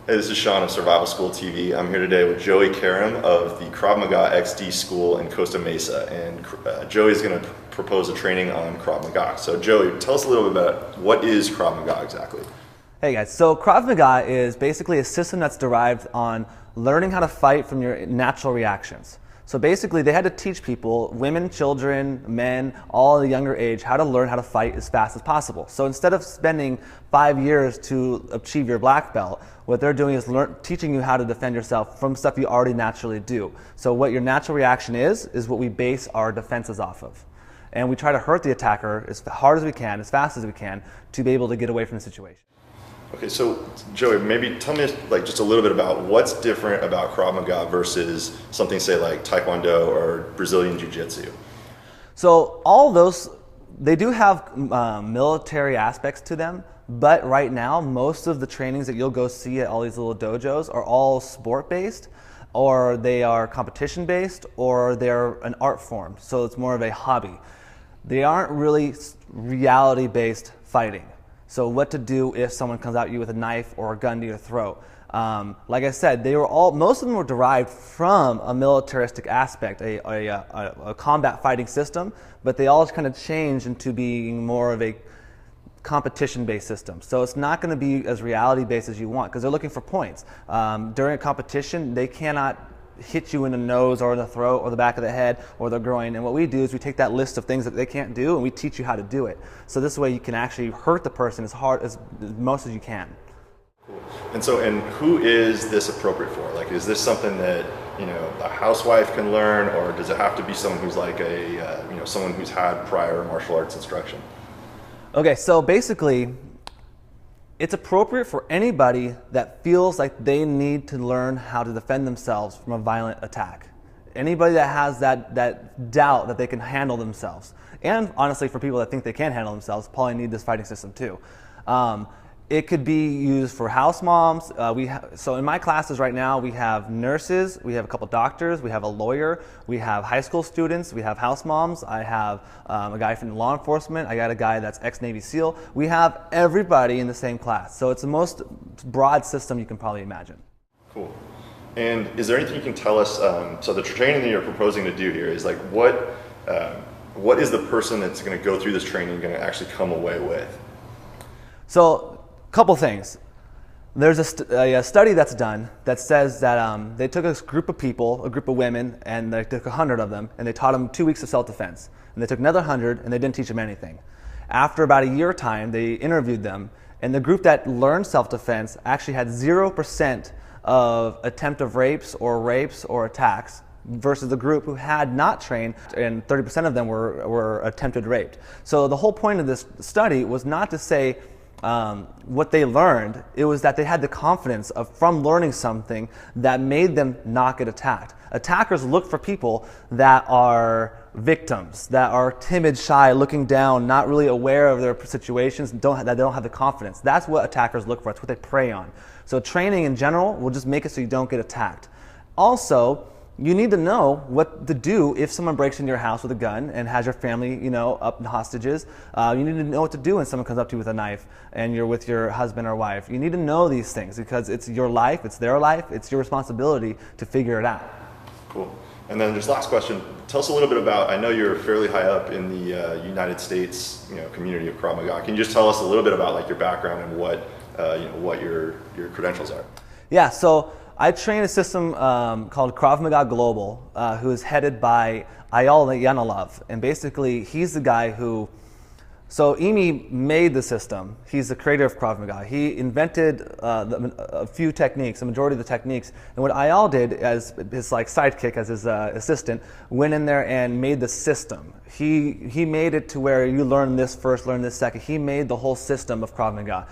Hey, this is Sean of Survival School TV. I'm here today with Joey Karam of the Krav Maga XD School in Costa Mesa, and Joey is going to propose a training on Krav Maga. So Joey, tell us a little bit about what is Krav Maga exactly? Hey guys, so Krav Maga is basically a system that's derived on learning how to fight from your natural reactions. So basically they had to teach people, women, children, men, all at a younger age, how to learn how to fight as fast as possible. So instead of spending 5 years to achieve your black belt, what they're doing is teaching you how to defend yourself from stuff you already naturally do. So what your natural reaction is what we base our defenses off of. And we try to hurt the attacker as hard as we can, as fast as we can, to be able to get away from the situation. Okay, so Joey, maybe tell me just a little bit about what's different about Krav Maga versus something, say, like Taekwondo or Brazilian Jiu-Jitsu. So all those, they do have military aspects to them, but right now most of the trainings that you'll go see at all these little dojos are all sport-based, or they are competition-based, or they're an art form, so it's more of a hobby. They aren't really reality-based fighting. So what to do if someone comes at you with a knife or a gun to your throat. Like I said, most of them were derived from a militaristic aspect, a combat fighting system, but they all kind of changed into being more of a competition-based system. So it's not going to be as reality-based as you want, because they're looking for points. During a competition, they cannot hit you in the nose or the throat or the back of the head or the groin, and what we do is we take that list of things that they can't do and we teach you how to do it. So this way you can actually hurt the person as hard as most as you can. Cool. And who is this appropriate for? Like, is this something that, you know, a housewife can learn, or does it have to be someone who's like someone who's had prior martial arts instruction? Okay, so basically it's appropriate for anybody that feels like they need to learn how to defend themselves from a violent attack. Anybody that has that doubt that they can handle themselves. And honestly, for people that think they can handle themselves, probably need this fighting system too. It could be used for house moms. So in my classes right now, we have nurses, we have a couple doctors, we have a lawyer, we have high school students, we have house moms, I have a guy from law enforcement, I got a guy that's ex-Navy SEAL. We have everybody in the same class. So it's the most broad system you can probably imagine. Cool. And is there anything you can tell us, so the training that you're proposing to do here is like, what is the person that's going to go through this training going to actually come away with? So, couple things. There's a study that's done that says that they took a group of people, a group of women, and they took 100 of them, and they taught them 2 weeks of self-defense. And they took another 100, and they didn't teach them anything. After about a year time, they interviewed them, and the group that learned self-defense actually had 0% of attempt of rapes or attacks, versus the group who had not trained, and 30% of them were attempted raped. So the whole point of this study was not to say what they learned, it was that they had the confidence from learning something that made them not get attacked. Attackers look for people that are victims, that are timid, shy, looking down, not really aware of their situations, that don't have the confidence. That's what attackers look for, that's what they prey on. So training in general will just make it so you don't get attacked. Also, you need to know what to do if someone breaks into your house with a gun and has your family, up in hostages. You need to know what to do when someone comes up to you with a knife and you're with your husband or wife. You need to know these things because it's your life, it's their life, it's your responsibility to figure it out. Cool. And then just last question, tell us a little bit about, I know you're fairly high up in the United States community of Krav Maga. Can you just tell us a little bit about like your background and what your credentials are? Yeah, so I train a system called Krav Maga Global, who is headed by Eyal Yanalov, and basically he's the guy who, so Emi made the system. He's the creator of Krav Maga. He invented a few techniques, the majority of the techniques, and what Eyal did as his sidekick, as his assistant, went in there and made the system. He made it to where you learn this first, learn this second. He made the whole system of Krav Maga.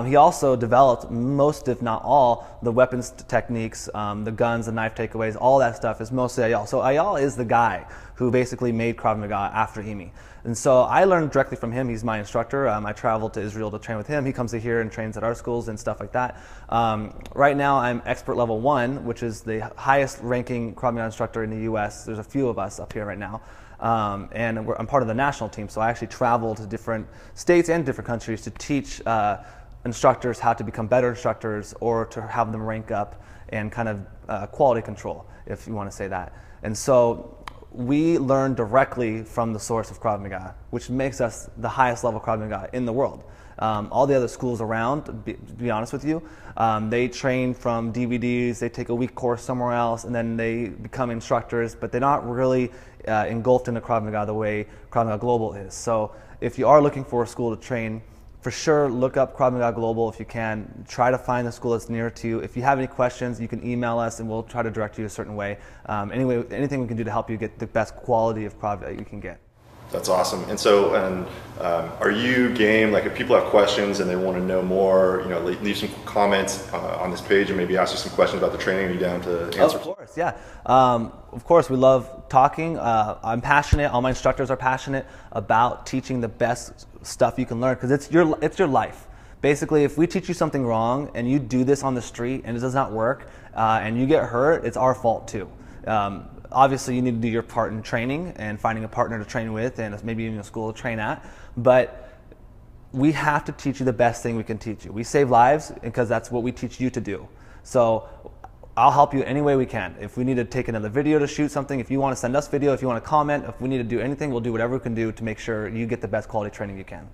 He also developed most, if not all, the weapons techniques, the guns, the knife takeaways, all that stuff is mostly Eyal. So Eyal is the guy who basically made Krav Maga after Emi. And so I learned directly from him. He's my instructor. I traveled to Israel to train with him. He comes to here and trains at our schools and stuff like that. Right now I'm expert level 1, which is the highest ranking Krav Maga instructor in the US. There's a few of us up here right now. And I'm part of the national team, so I actually travel to different states and different countries to teach instructors how to become better instructors or to have them rank up and kind of quality control, if you want to say that. And so we learn directly from the source of Krav Maga, which makes us the highest level Krav Maga in the world. All the other schools around, to be honest with you, they train from DVDs, they take a week course somewhere else, and then they become instructors, but they're not really engulfed into Krav Maga the way Krav Maga Global is. So if you are looking for a school to train, for sure look up Krav Maga Global if you can. Try to find the school that's near to you. If you have any questions, you can email us and we'll try to direct you a certain way. Anyway, anything we can do to help you get the best quality of Krav that you can get. That's awesome. And so, are you game? Like, if people have questions and they want to know more, leave some comments on this page and maybe ask you some questions about the training. Are you down to answer? Of course, yeah. Of course, we love talking. I'm passionate. All my instructors are passionate about teaching the best stuff you can learn because it's your life. Basically, if we teach you something wrong and you do this on the street and it does not work and you get hurt, it's our fault too. Obviously, you need to do your part in training and finding a partner to train with and maybe even a school to train at. But we have to teach you the best thing we can teach you. We save lives because that's what we teach you to do. So I'll help you any way we can. If we need to take another video to shoot something, if you want to send us video, if you want to comment, if we need to do anything, we'll do whatever we can do to make sure you get the best quality training you can.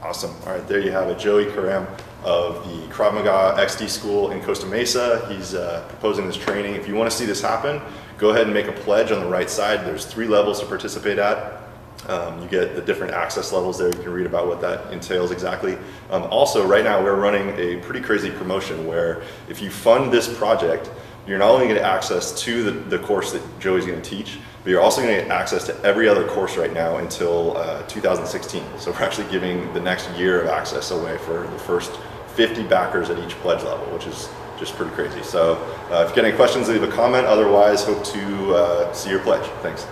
Awesome. All right, there you have it. Joey Karam of the Krav Maga XD School in Costa Mesa. He's proposing this training. If you want to see this happen, go ahead and make a pledge on the right side. There's 3 levels to participate at. You get the different access levels there. You can read about what that entails exactly. Also, right now we're running a pretty crazy promotion where if you fund this project, you're not only going to get access to the course that Joey's going to teach, but you're also going to get access to every other course right now until 2016. So we're actually giving the next year of access away for the first 50 backers at each pledge level, which is just pretty crazy. So if you get any questions, leave a comment. Otherwise, hope to see your pledge. Thanks.